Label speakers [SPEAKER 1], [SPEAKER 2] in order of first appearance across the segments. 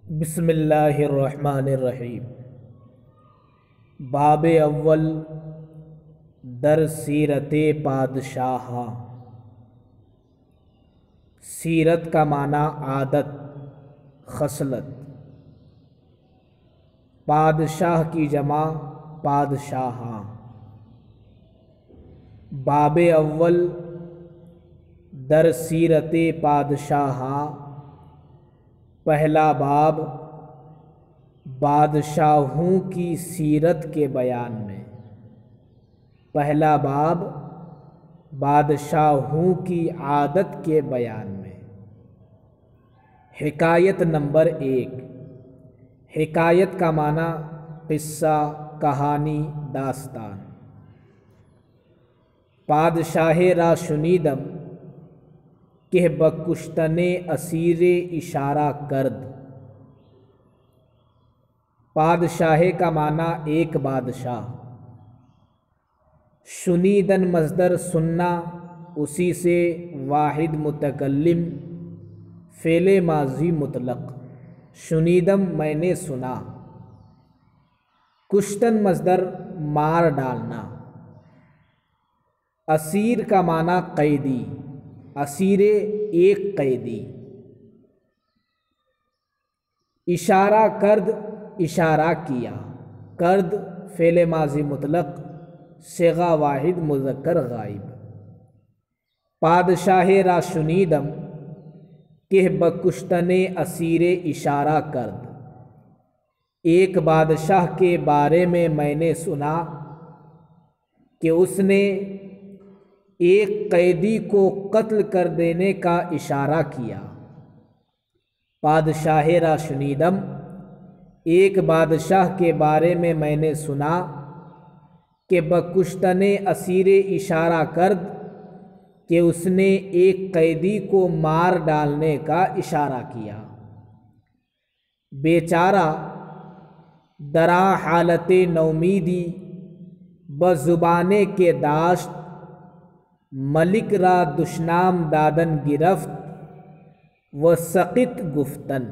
[SPEAKER 1] بسم اللہ الرحمن الرحیم۔ باب اول در سیرت پادشاہاں۔ سیرت کا معنی عادت، خصلت۔ پادشاہ کی جمع پادشاہاں۔ باب اول در سیرت پادشاہاں، پہلا باب بادشاہوں کی سیرت کے بیان میں۔ پہلا باب بادشاہوں کی عادت کے بیان میں۔ حکایت نمبر 1۔ حکایت کا معنی قصہ، کہانی، داستان۔ پادشاہ را شنیدم کہ بکشتن اسیر اشارہ کرد۔ پادشاہ کا معنی ایک بادشاہ۔ شنیدن مصدر سننا، اسی سے واحد متکلم، فعل ماضی مطلق۔ شنیدم میں نے سنا۔ کشتن مصدر مار ڈالنا۔ اسیر کا معنی قیدی، اسیر ایک قیدی۔ اشارہ کرد، اشارہ کیا۔ کرد فعل ماضی مطلق، صیغہ واحد مذکر غائب۔ پادشاہ را شنیدم کہ بکشتن اسیر اشارہ کرد۔ ایک بادشاہ کے بارے میں نے سنا کہ اس نے ایک قیدی کو قتل کر دینے کا اشارہ کیا۔ پادشاہ را شنیدم، ایک بادشاہ کے بارے میں نے سنا کہ بکشتن اسیر اشارہ کرد، کہ اس نے ایک قیدی کو مار ڈالنے کا اشارہ کیا۔ بیچارہ درا حالت نومیدی بزبانے کے داشت، ملک را دشنام دادن گرفت و سقط گفتن۔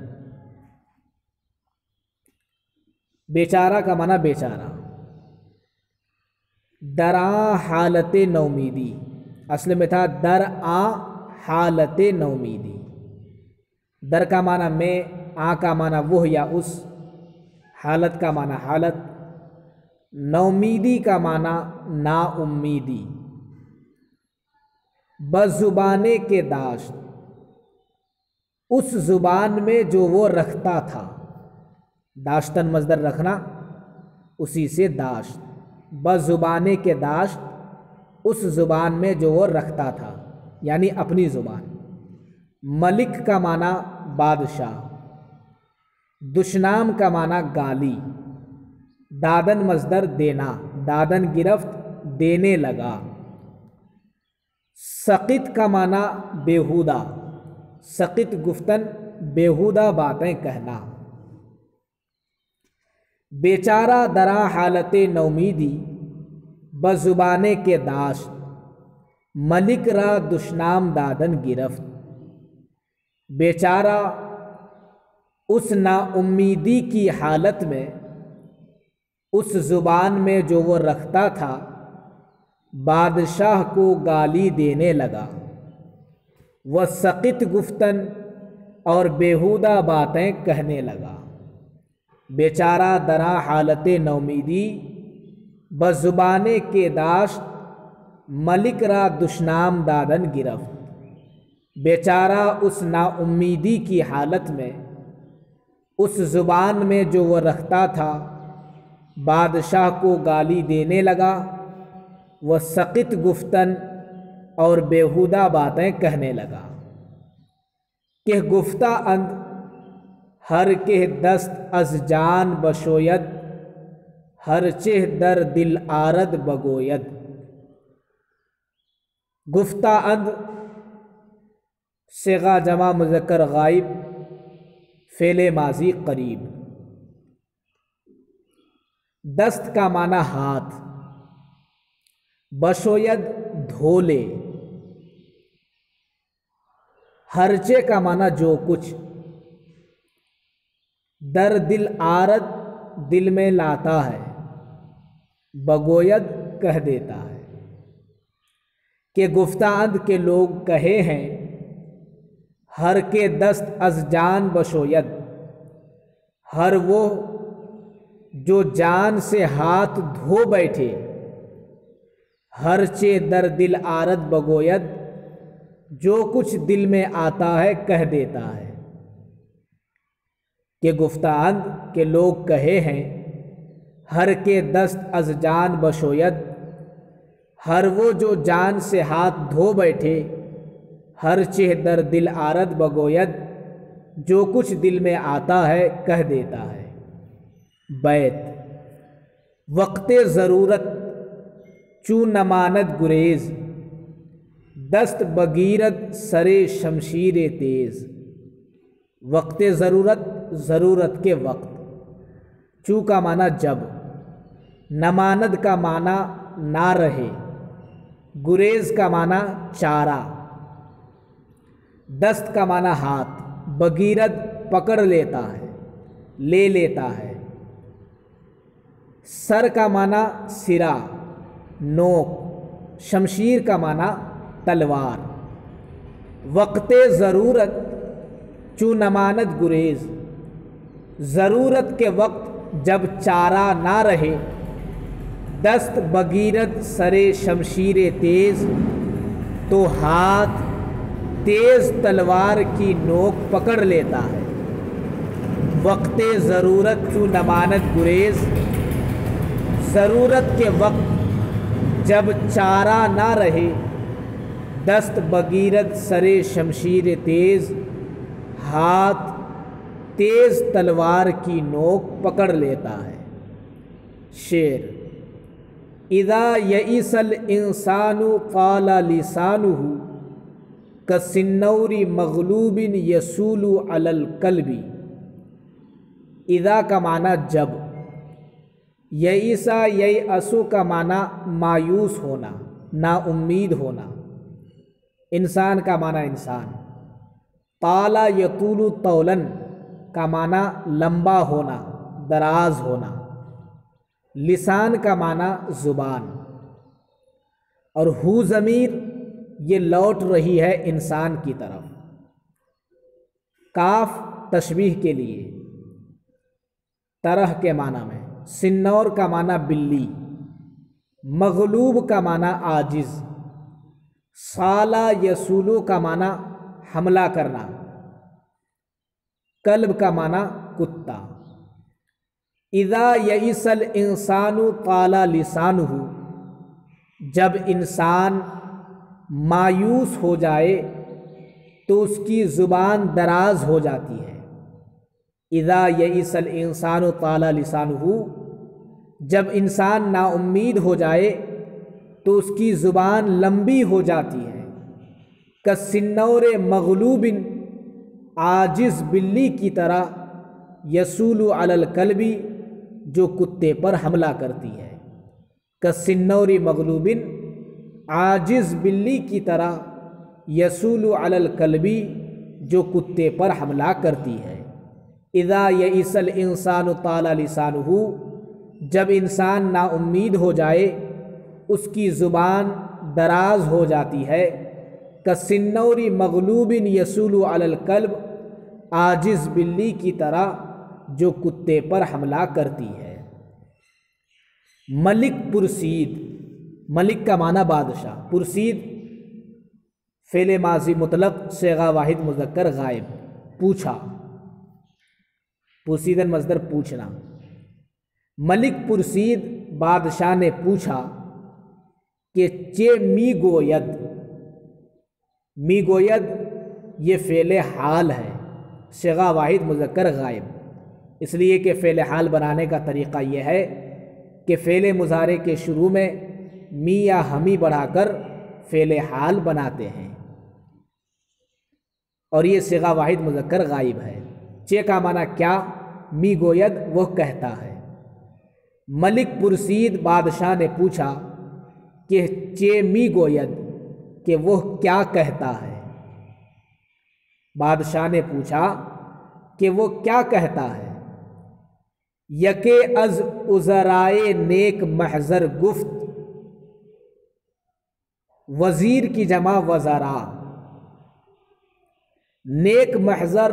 [SPEAKER 1] بیچارہ کا معنی بیچارہ۔ درآ حالت نومیدی، اصل میں تھا درآ حالت نومیدی۔ در کا معنی میں، آ کا معنی وہ یا اس، حالت کا معنی حالت، نومیدی کا معنی نا امیدی۔ بزبانے کے داشت، اس زبان میں جو وہ رکھتا تھا۔ داشتن مصدر رکھنا، اسی سے داشت۔ بزبانے کے داشت، اس زبان میں جو وہ رکھتا تھا، یعنی اپنی زبان۔ ملک کا معنی بادشاہ۔ دشنام کا معنی گالی۔ دادن مصدر دینا، دادن گرفت، دینے لگا۔ سقط کا معنی بیہودہ۔ سقط گفتن، بیہودہ باتیں کہنا۔ بیچارہ درا حالت نومیدی بزبانے کے داشت، ملک را دشنام دادن گرفت۔ بیچارہ اس نا امیدی کی حالت میں، اس زبان میں جو وہ رکھتا تھا، بادشاہ کو گالی دینے لگا۔ وہ سقط گفتن، اور بیہودہ باتیں کہنے لگا۔ بیچارہ درا حالت نومیدی بزبانے کے داشت، ملک را دشنام دادن گرفت۔ بیچارہ اس نا امیدی کی حالت میں، اس زبان میں جو وہ رکھتا تھا، بادشاہ کو گالی دینے لگا۔ وہ سقط گفتن، اور بیہودہ باتیں کہنے لگا۔ کہ گفتہ اند ہر کہ دست از جان بشوید، ہر چہ در دل آرد بگوید۔ گفتہ اند صیغہ جمع مذکر غائب، فعل ماضی قریب۔ دست کا معنی ہاتھ۔ بشوید دھو لے۔ ہرچے کا معنی جو کچھ، در دل آرد دل میں لاتا ہے، بگوید کہہ دیتا ہے۔ کہ گفتہ اند کے لوگ کہے ہیں، ہر کے دست از جان بشوید، ہر وہ جو جان سے ہاتھ دھو بیٹھے، ہر چے در دل آرد بگوید، جو کچھ دل میں آتا ہے کہہ دیتا ہے۔ کہ گفتہ اند کے لوگ کہے ہیں، ہر کے دست از جان بشوید، ہر وہ جو جان سے ہاتھ دھو بیٹھے، ہر چہ در دل آرد بگوید، جو کچھ دل میں آتا ہے کہہ دیتا ہے۔ بیت: وقت ضرورت چوں نماند گریز، دست بگیرد سر شمشیر تیز۔ وقت ضرورت، ضرورت کے وقت، چوں کا معنی جب، نماند کا معنی نہ رہے، گریز کا معنی چارہ، دست کا معنی ہاتھ، بگیرد پکڑ لیتا ہے، لے لیتا ہے، سر کا معنی سرا، نوک، شمشیر کا معنی تلوار۔ وقت ضرورت چوں نماند گریز، ضرورت کے وقت جب چارہ نہ رہے، دست بگیرد سر شمشیر تیز، تو ہاتھ تیز تلوار کی نوک پکڑ لیتا ہے۔ وقت ضرورت چوں نماند گریز، ضرورت کے وقت جب چارہ نہ رہے، دست بگیرد سر شمشیر تیز، ہاتھ تیز تلوار کی نوک پکڑ لیتا ہے۔ شعر: اذا یئس الانسان قال لسانہ، کالسنور مغلوب یصول علی القلب۔ اذا کا معنی جب، یئسا ییأسو کا معنی مایوس ہونا، نا امید ہونا، انسان کا معنی انسان، طال یطول طولا کا معنی لمبا ہونا، دراز ہونا، لسان کا معنی زبان، اور ہو ضمیر یہ لوٹ رہی ہے انسان کی طرف۔ کاف تشبیہ کے لیے، طرح کے معنی میں، سنور کا معنی بلی، مغلوب کا معنی عاجز، صالا یسولو کا معنی حملہ کرنا، کلب کا معنی کتا۔ اذا یئس الانسان قال لسانہ، جب انسان مایوس ہو جائے تو اس کی زبان دراز ہو جاتی ہے۔ اذا یئس الانسان طال لسانہ، جب انسان نا امید ہو جائے تو اس کی زبان لمبی ہو جاتی ہے۔ کالسنور مغلوب، عاجز بلی کی طرح، یصول علی القلب، جو کتے پر حملہ کرتی ہے۔ کالسنور مغلوب، عاجز بلی کی طرح، یصول علی القلب، جو کتے پر حملہ کرتی ہے۔ اذا یئس الانسان طال لسانہ، جب انسان نا امید ہو جائے اس کی زبان دراز ہو جاتی ہے۔ کالسنور مغلوب یصول علی القلب، عاجز بلی کی طرح جو کتے پر حملہ کرتی ہے۔ ملک پرسید، ملک کا معنی بادشاہ، پرسید فعل ماضی مطلق صیغہ واحد مذکر غائب، پوچھا، پرسیدن مصدر پوچھنا۔ ملک پرسید بادشاہ نے پوچھا کہ چے می گوید، می گوید یہ فعل حال ہے، صیغہ واحد مذکر غائب، اس لیے کہ فعل حال بنانے کا طریقہ یہ ہے کہ فعل مضارع کے شروع میں می یا ہمی بڑھا کر فعل حال بناتے ہیں، اور یہ صیغہ واحد مذکر غائب ہے۔ چے کا معنی کیا، می گوید وہ کہتا ہے۔ ملک پرسید بادشاہ نے پوچھا کہ چے می گوید کہ وہ کیا کہتا ہے۔ بادشاہ نے پوچھا کہ وہ کیا کہتا ہے۔ یکے از عذرائے نیک محضر گفت، وزیر کی جمع وزراء۔ نیک محضر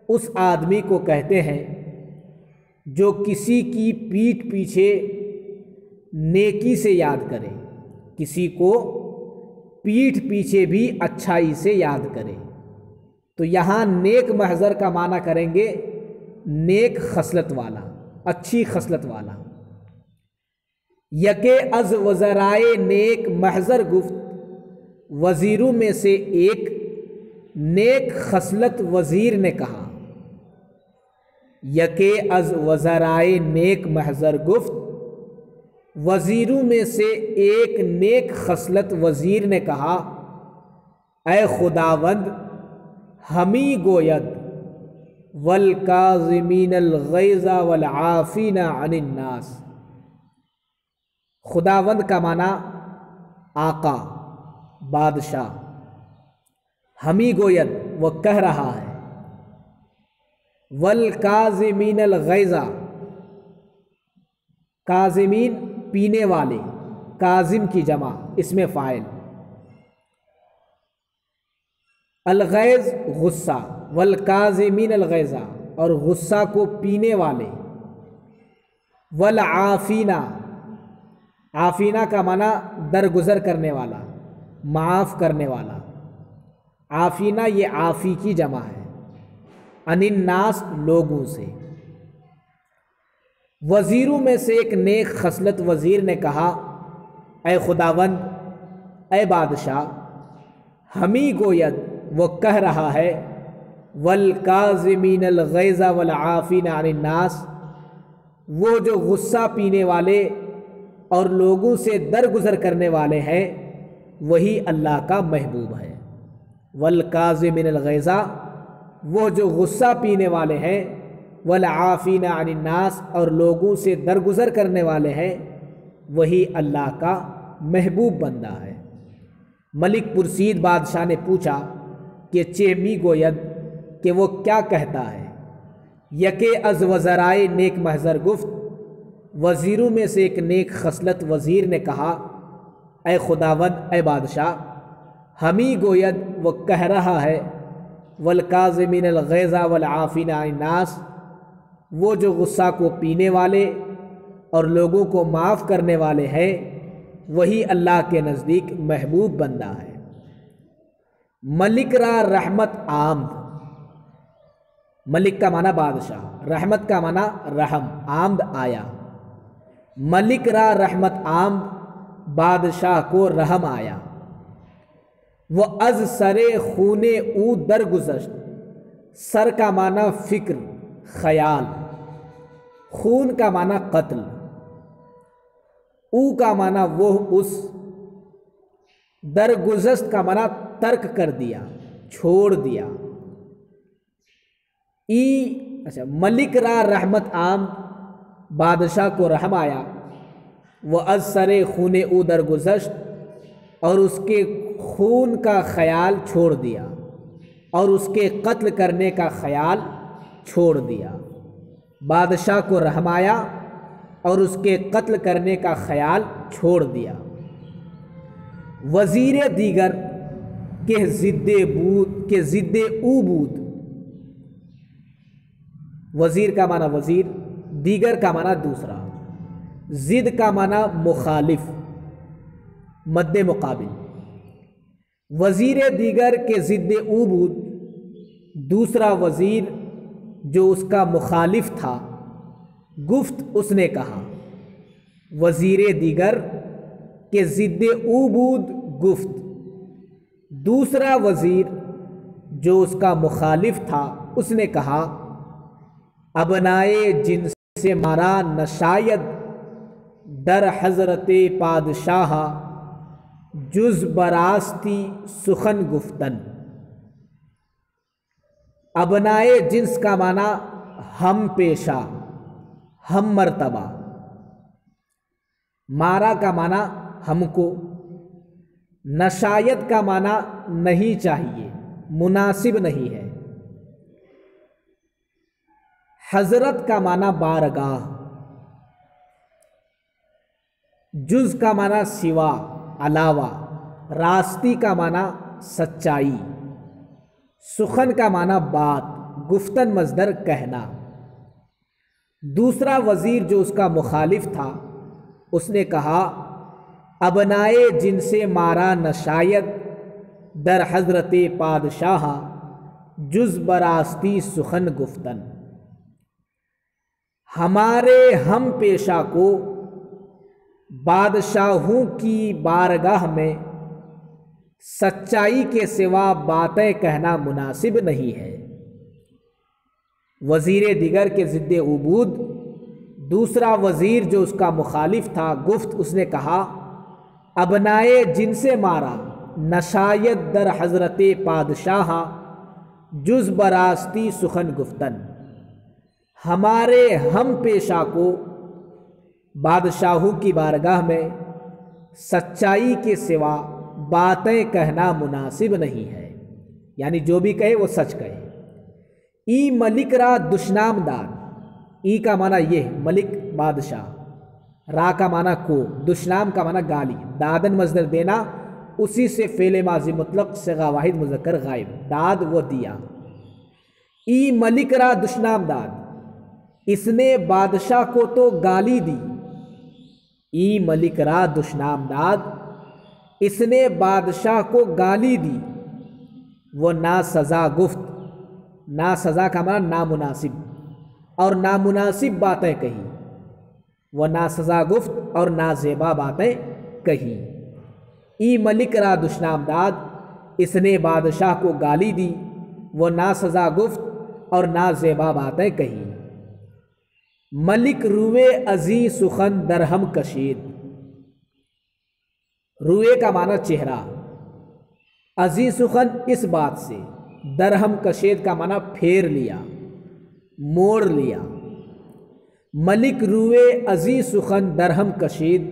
[SPEAKER 1] اس آدمی کو کہتے ہیں جو کسی کی پیٹھ پیچھے نیکی سے یاد کرے، کسی کو پیٹھ پیچھے بھی اچھائی سے یاد کرے۔ تو یہاں نیک محضر کا معنی کریں گے نیک خصلت والا، اچھی خصلت والا۔ یکے از وزرائے نیک محضر گفت، وزیروں میں سے ایک نیک خصلت وزیر نے کہا۔ یکے از وزرائے نیک محضر گفت، وزیروں میں سے ایک نیک خصلت وزیر نے کہا، اے خداوند ہمیں گوید والکاظمین الغیظ والعافین عن الناس۔ خداوند کا معنی آقا، بادشاہ۔ ہمیں گوید وہ کہہ رہا ہے، والکاظمین الغیظ، کاظمین پینے والے، کاظم کی جمع اس میں فاعل، الغیظ غصہ، والکاظمین الغیظ اور غصہ کو پینے والے، والعافینا، عافینا کا معنی درگزر کرنے والا، معاف کرنے والا۔ عافینا یہ عافی کی جمع ہے، عن الناس لوگوں سے۔ وزیروں میں سے ایک نیک خصلت وزیر نے کہا، اے خداوند، اے بادشاہ، ہمیں گوید وہ کہہ رہا ہے، والکاظمین الغیظ والعافین عن الناس، وہ جو غصہ پینے والے اور لوگوں سے درگزر کرنے والے ہیں وہی اللہ کا محبوب ہے۔ والکاظمین الغیظ، وہ جو غصہ پینے والے ہیں، والعافین عن الناس اور لوگوں سے درگزر کرنے والے ہیں وہی اللہ کا محبوب بندہ ہے۔ ملک پرسید بادشاہ نے پوچھا کہ چیمی گوید کہ وہ کیا کہتا ہے۔ یکے از وزرائے نیک محضر گفت، وزیروں میں سے ایک نیک خصلت وزیر نے کہا، اے خداوند، اے بادشاہ، ہمیں گوید وہ کہہ رہا ہے، والکاظمین الغیظ والعافین عن الناس، وہ جو غصہ کو پینے والے اور لوگوں کو معاف کرنے والے ہیں وہی اللہ کے نزدیک محبوب بندہ ہے۔ ملک را رحمت آمد، ملک کا معنی بادشاہ، رحمت کا معنی رحم، آمد آیا۔ ملک را رحمت آمد، بادشاہ کو رحم آیا۔ وہ از سر خون او درگزشت، سر کا معنی فکر، خیال، خون کا معنی قتل، او کا معنی وہ اس، درگزشت کا معنی ترک کر دیا، چھوڑ دیا۔ ملک را رحمت عام، بادشاہ کو رحم آیا، وہ از سر خون او درگزشت، اور اس کے خون کا خیال چھوڑ دیا اور اس کے قتل کرنے کا خیال چھوڑ دیا۔ بادشاہ کو رحم آیا اور اس کے قتل کرنے کا خیال چھوڑ دیا۔ وزیر دیگر کہ ضد او بود، وزیر کا معنی وزیر، دیگر کا معنی دوسرا، ضد کا معنی مخالف، مد مقابل۔ وزیر دیگر کے ضد او بود، دوسرا وزیر جو اس کا مخالف تھا، گفت اس نے کہا، وزیر دیگر کے ضد او بود گفت، دوسرا وزیر جو اس کا مخالف تھا اس نے کہا، ابنائے جنس سے مارا نشاید در حضرت پادشاہ، جز براستی سخن گفتن۔ ابنائے جنس کا معنی ہم پیشہ، ہم مرتبہ، مارا کا معنی ہم کو، نشایت کا معنی نہیں چاہیے، مناسب نہیں ہے۔ حضرت کا معنی بارگاہ، جز کا معنی سوا، علاوہ، راستی کا معنی سچائی، سخن کا معنی بات، گفتن مصدر کہنا۔ دوسرا وزیر جو اس کا مخالف تھا اس نے کہا ابنائے جن سے مارا نشاید در حضرت پادشاہ، جز براستی سخن گفتن۔ ہمارے ہم پیشہ کو بادشاہوں کی بارگاہ میں سچائی کے سوا باتیں کہنا مناسب نہیں ہے۔ وزیر دیگر کے ضد عبود دوسرا وزیر جو اس کا مخالف تھا گفت، اس نے کہا ابنائے جن سے مارا نشاید در حضرت پادشاہ، جز براستی سخن گفتن۔ ہمارے ہم پیشہ کو بادشاہوں کی بارگاہ میں سچائی کے سوا باتیں کہنا مناسب نہیں ہے، یعنی جو بھی کہے وہ سچ کہے۔ ای ملک را دشنام داد، ای کا معنی یہ ملک بادشاہ، را کا معنی کو، دشنام کا معنی گالی، دادن مصدر دینا، اسی سے فعل ماضی مطلق صیغہ واحد مذکر غائب، داد وہ دیا۔ ای ملک را دشنام داد، اس نے بادشاہ کو تو گالی دی۔ ای ملک را دشنام داد، اس نے بادشاہ کو گالی دی۔ وہ ناسزا گفت، ناسزا کا معنی نامناسب، اور نامناسب باتیں کہی۔ وہ ناسزا گفت اور نازیبا باتیں کہی۔ ای ملک را دشنام داد، اس نے بادشاہ کو گالی دی۔ وہ ناسزا گفت اور نازیبا باتیں کہی۔ ملک روئے ازی سخن درہم کشید، روئے کا معنی چہرہ، ازی سخن اس بات سے، درہم کشید کا معنی پھیر لیا، موڑ لیا۔ ملک روئے ازی سخن درہم کشید،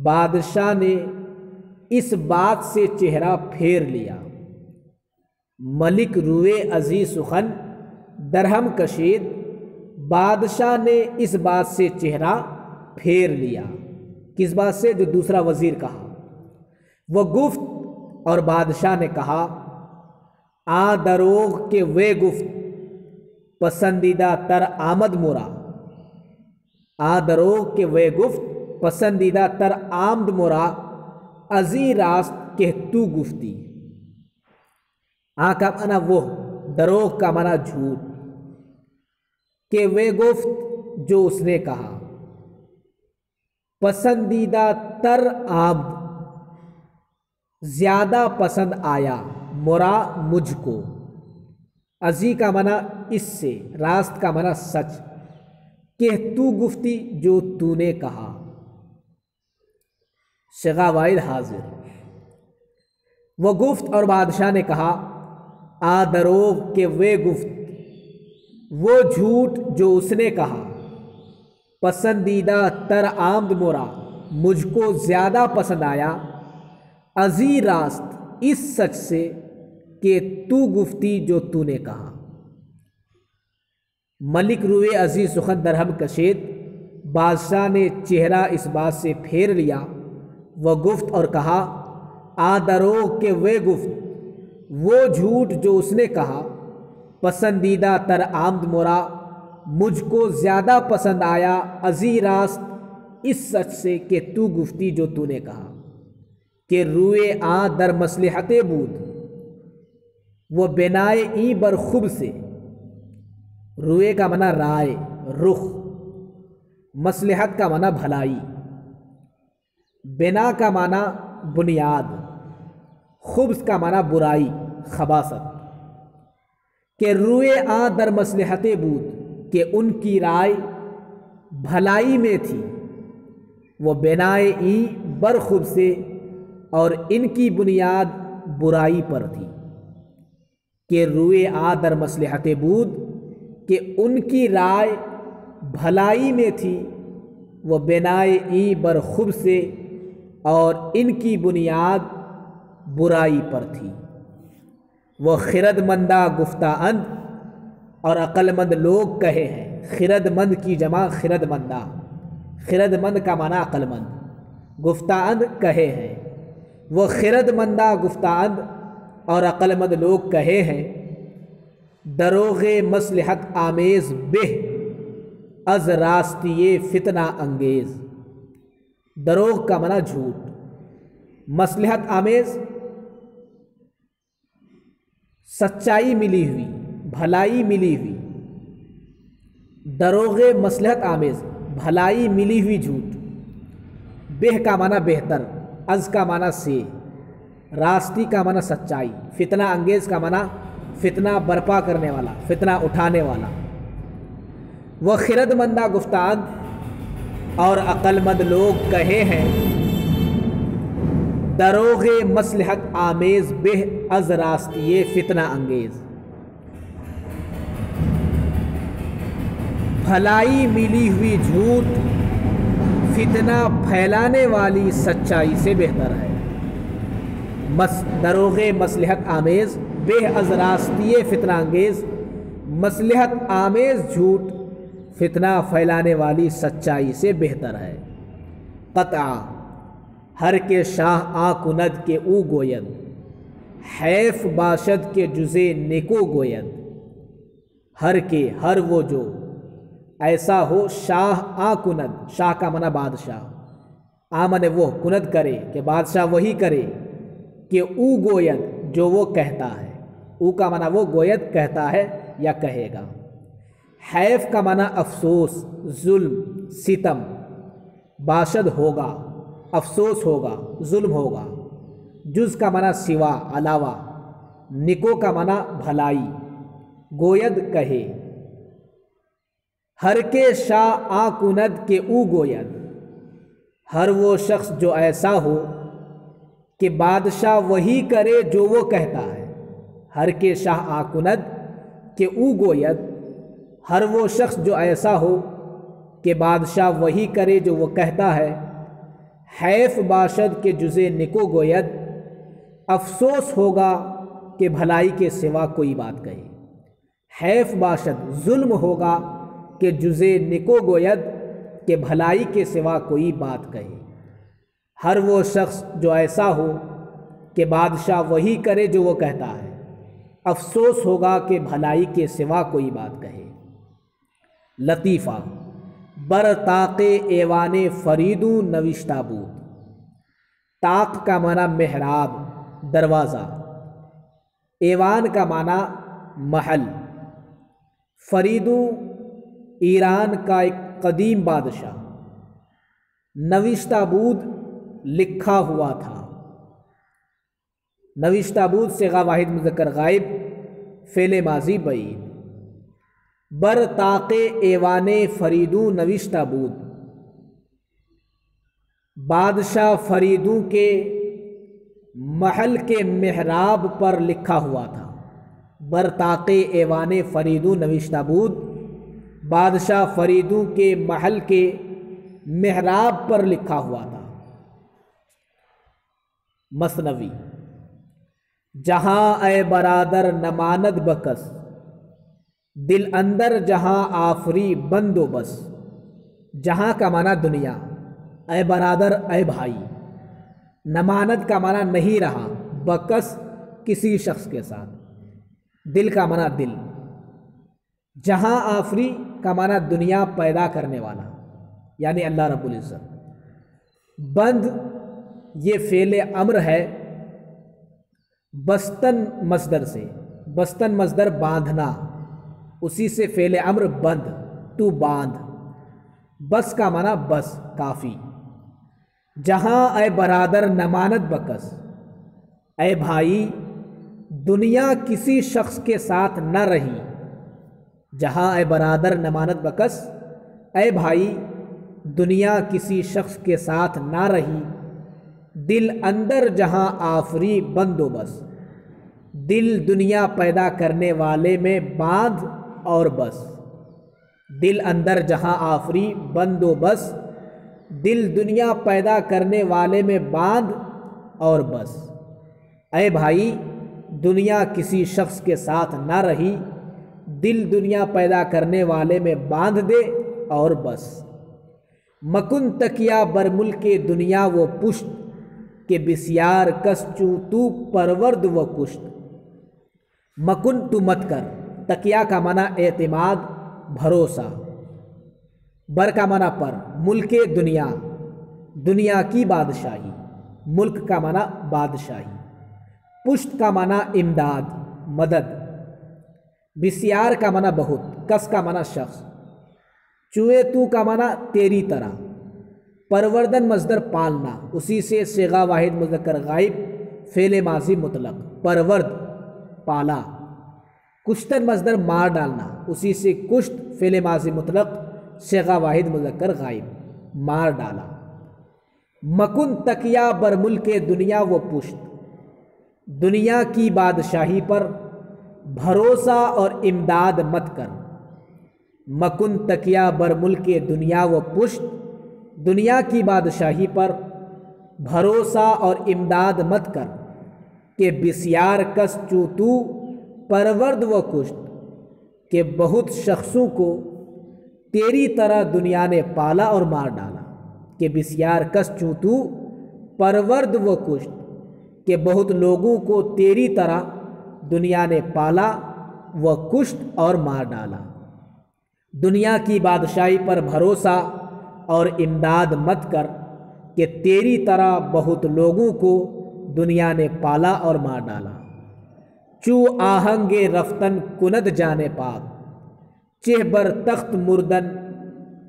[SPEAKER 1] بادشاہ نے اس بات سے چہرہ پھیر لیا۔ ملک روئے ازی سخن درہم کشید، بادشاہ نے اس بات سے چہرہ پھیر لیا۔ کس بات سے؟ جو دوسرا وزیر کہا۔ وہ گفت اور بادشاہ نے کہا آ دروغ کے وے گفت پسندیدہ تر آمد مورا، آ دروغ کے وے گفت پسندیدہ تر آمد مورا، ازی راست کہ تو گفتی۔ آ کا معنی وہ، دروغ کا معنی جھوٹ، کہ وہ گفت جو اس نے کہا، پسندیدہ تر آمد زیادہ پسند آیا، مرا مجھ کو، ازی کا معنی اس سے، راست کا معنی سچ، کہ تو گفتی جو تو نے کہا، صیغہ واحد حاضر۔ وہ گفت اور بادشاہ نے کہا آ دروغ کہ وہ گفت، وہ جھوٹ جو اس نے کہا، پسندیدہ تر آمد مورا مجھ کو زیادہ پسند آیا، ازی راست اس سچ سے کہ تو گفتی جو تو نے کہا۔ ملک روئے ازی سخن درہم کشید، بادشاہ نے چہرہ اس بات سے پھیر لیا۔ وہ گفت اور کہا آ دروغ کہ وہ گفت، وہ جھوٹ جو اس نے کہا، پسندیدہ تر آمد مورا مجھ کو زیادہ پسند آیا، ازی راست اس سچ سے کہ تو گفتی جو تو نے کہا۔ کہ روئے آ در مصلحت بود، وہ بنائے ای بر خوب سے، روئے کا معنی رائے، رخ، مصلحت کا معنی بھلائی، بنا کا معنی بنیاد، خبث کا معنی برائی، خباثت۔ کہ روئے آ در مصلحت بود، کہ ان کی رائے بھلائی میں تھی، وہ بنائے ای بر خوب سے، اور ان کی بنیاد برائی پر تھی۔ کہ روئے آ در مصلحت بود، کہ ان کی رائے بھلائی میں تھی، وہ بنائے ای بر خوب سے، اور ان کی بنیاد برائی پر تھی۔ وہ خرد مندہ گفتہ اند، اور عقل مند لوگ کہے ہیں۔ خرد مند کی جمع خرد مندہ، خرد مند کا معنی عقل مند، گفتہ اند کہے ہیں۔ وہ خرد مندہ گفتہ اند اور عقل مند لوگ کہے ہیں، دروغ مصلحت آمیز بہ از راستی فتنہ انگیز۔ دروغ کا معنی جھوٹ، مصلحت آمیز سچائی ملی ہوئی، بھلائی ملی ہوئی، دروغ مصلحت آمیز بھلائی ملی ہوئی جھوٹ۔ بہ کا معنی بہتر، از کا معنی سے، راستی کا معنی سچائی، فتنہ انگیز کا معنی فتنہ برپا کرنے والا، فتنہ اٹھانے والا۔ وہ خرد مندہ گفتان اور عقل مند لوگ کہے ہیں، دروغ مصلحت آمیز بہ از راستی فتنہ انگیز۔ بھلائی ملی ہوئی جھوٹ فتنہ پھیلانے والی سچائی سے بہتر ہے۔ دروغ مصلحت آمیز بہ از راستی فتنہ انگیز، مصلحت آمیز جھوٹ فتنہ پھیلانے والی سچائی سے بہتر ہے۔ قطع ہر کے شاہ آ کند کے او گوید، حیف باشد کے جزے نکو گوید۔ ہر کے ہر وہ جو ایسا ہو شاہ آ کند، شاہ کا معنی بادشاہ، آمن وہ کند کرے کہ بادشاہ وہی کرے، کہ او گوید جو وہ کہتا ہے، او کا معنی وہ گوید کہتا ہے یا کہے گا۔ حیف کا معنی افسوس، ظلم، ستم، باشد ہوگا، افسوس ہوگا، ظلم ہوگا۔ جز کا معنی سوا، علاوہ، نکو کا معنی بھلائی، گوید کہے۔ ہر کے شاہ آ کند کے او گوید، ہر وہ شخص جو ایسا ہو کہ بادشاہ وہی کرے جو وہ کہتا ہے۔ ہر کے شاہ آ کند کے او گوید، ہر وہ شخص جو ایسا ہو کہ بادشاہ وہی کرے جو وہ کہتا ہے۔ حیف باشد کے جزے نکو گوید، افسوس ہوگا کہ بھلائی کے سوا کوئی بات کہے۔ حیف باشد ظلم ہوگا کہ جزے نکو گوید، کہ بھلائی کے سوا کوئی بات کہے۔ ہر وہ شخص جو ایسا ہو کہ بادشاہ وہی کرے جو وہ کہتا ہے، افسوس ہوگا کہ بھلائی کے سوا کوئی بات کہے۔ لطیفہ بر طاق ایوان فریدوں نوشتہ بود۔ طاق کا معنی محراب، دروازہ، ایوان کا معنی محل۔ فریدوں ایران کا ایک قدیم بادشاہ، نوشتہ بود لکھا ہوا تھا۔ نوشتہ بود صیغہ واحد مذکر غائب، فعل ماضی بعید۔ بر طاق ایوان فریدوں نوشتہ بود، بادشاہ فریدوں کے محل کے محراب پر لکھا ہوا تھا۔ بر طاق ایوان فریدوں نوشتہ بود، بادشاہ فریدوں کے محل کے محراب پر لکھا ہوا تھا۔ مثنوی جہاں اے برادر نماند بکس، دل اندر جہاں آفری بند و بس۔ جہاں کا معنی دنیا، اے برادر اے بھائی، نماند کا معنی نہیں رہا، بکس کسی شخص کے ساتھ، دل کا معنی دل، جہاں آفری کا معنی دنیا پیدا کرنے والا یعنی اللہ رب العزت۔ بند یہ فعل امر ہے بستن مصدر سے، بستن مصدر باندھنا، اسی سے فعل امر بند، تو باندھ۔ بس کا معنی بس، کافی۔ جہاں اے برادر نماند بکس، اے بھائی دنیا کسی شخص کے ساتھ نہ رہی۔ جہاں اے برادر نماند بکس، اے بھائی دنیا کسی شخص کے ساتھ نہ رہی۔ دل اندر جہاں آفری بند و بس، دل دنیا پیدا کرنے والے میں باندھ اور بس۔ دل اندر جہاں آفری بند و بس، دل دنیا پیدا کرنے والے میں باندھ اور بس۔ اے بھائی دنیا کسی شخص کے ساتھ نہ رہی، دل دنیا پیدا کرنے والے میں باندھ دے اور بس۔ مکن تکیا بر ملک دنیا و پشت کہ بسیار کس چو تو پرورد و کشت۔ مکن تو مت کر، تکیا کا معنی اعتماد، بھروسہ، بر کا معنی پر، ملک دنیا، دنیا کی بادشاہی، ملک کا معنی بادشاہی، پشت کا معنی امداد، مدد، بسیار کا معنی بہت، کس کا معنی شخص، چوئے تو کا معنی تیری طرح، پروردن مصدر پالنا، اسی سے صیغہ واحد مذکر غائب فعل ماضی مطلق، پرورد پالا، کشتن مصدر مار ڈالنا، اسی سے کشت فعل ماضی مطلق صیغہ واحد مذکر غائب، مار ڈالا۔ مکن تکیا بر ملک دنیا و پشت، دنیا کی بادشاہی پر بھروسہ اور امداد مت کر۔ مکن تکیا بر ملک دنیا و پشت، دنیا کی بادشاہی پر بھروسہ اور امداد مت کر کہ بسیار کس چو تو پرورد و کشت، کہ بہت شخصوں کو تیری طرح دنیا نے پالا اور مار ڈالا، کہ بسیار کس چو تو پرورد و کشت، کہ بہت لوگوں کو تیری طرح دنیا نے پالا و کشت اور مار ڈالا۔ دنیا کی بادشاہی پر بھروسہ اور امداد مت کر کہ تیری طرح بہت لوگوں کو دنیا نے پالا اور مار ڈالا۔ چو آہنگ رفتن کند جانے پاک، چہ بر تخت مردن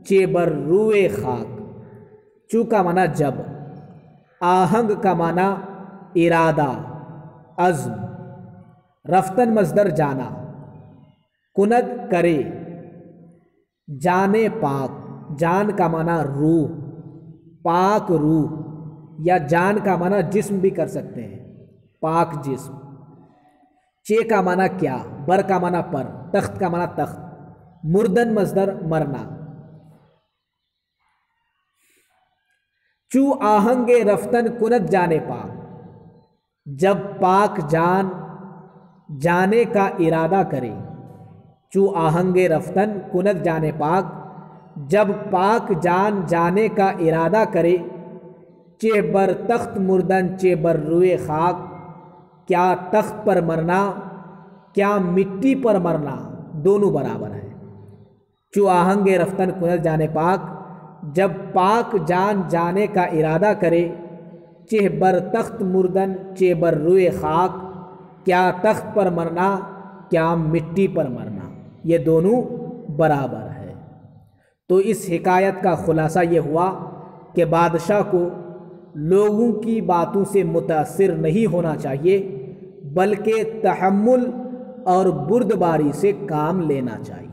[SPEAKER 1] چہ بر روئے خاک۔ چو کا معنی جب، آہنگ کا معنی ارادہ، عزم، رفتن مصدر جانا، کند کرے، جانے پاک، جان کا معنی روح، پاک روح، یا جان کا معنی جسم بھی کر سکتے ہیں، پاک جسم۔ چے کا معنی کیا، بر کا معنی پر، تخت کا معنی تخت، مردن مصدر مرنا۔ چو آہنگ رفتن کند جانے پاک، جب پاک جان جانے کا ارادہ کرے۔ چو آہنگ رفتن کند جانے پاک، جب پاک جان جانے کا ارادہ کرے۔ چہ بر تخت مردن چہ بر روئے خاک، کیا تخت پر مرنا کیا مٹی پر مرنا دونوں برابر ہے۔ چو آہنگ رفتن کند جانے پاک، جب پاک جان جانے کا ارادہ کرے۔ چہ بر تخت مردن چہ بر روئے خاک، کیا تخت پر مرنا کیا مٹی پر مرنا، یہ دونوں برابر ہے۔ تو اس حکایت کا خلاصہ یہ ہوا کہ بادشاہ کو لوگوں کی باتوں سے متاثر نہیں ہونا چاہیے، بلکہ تحمل اور بردباری سے کام لینا چاہیے۔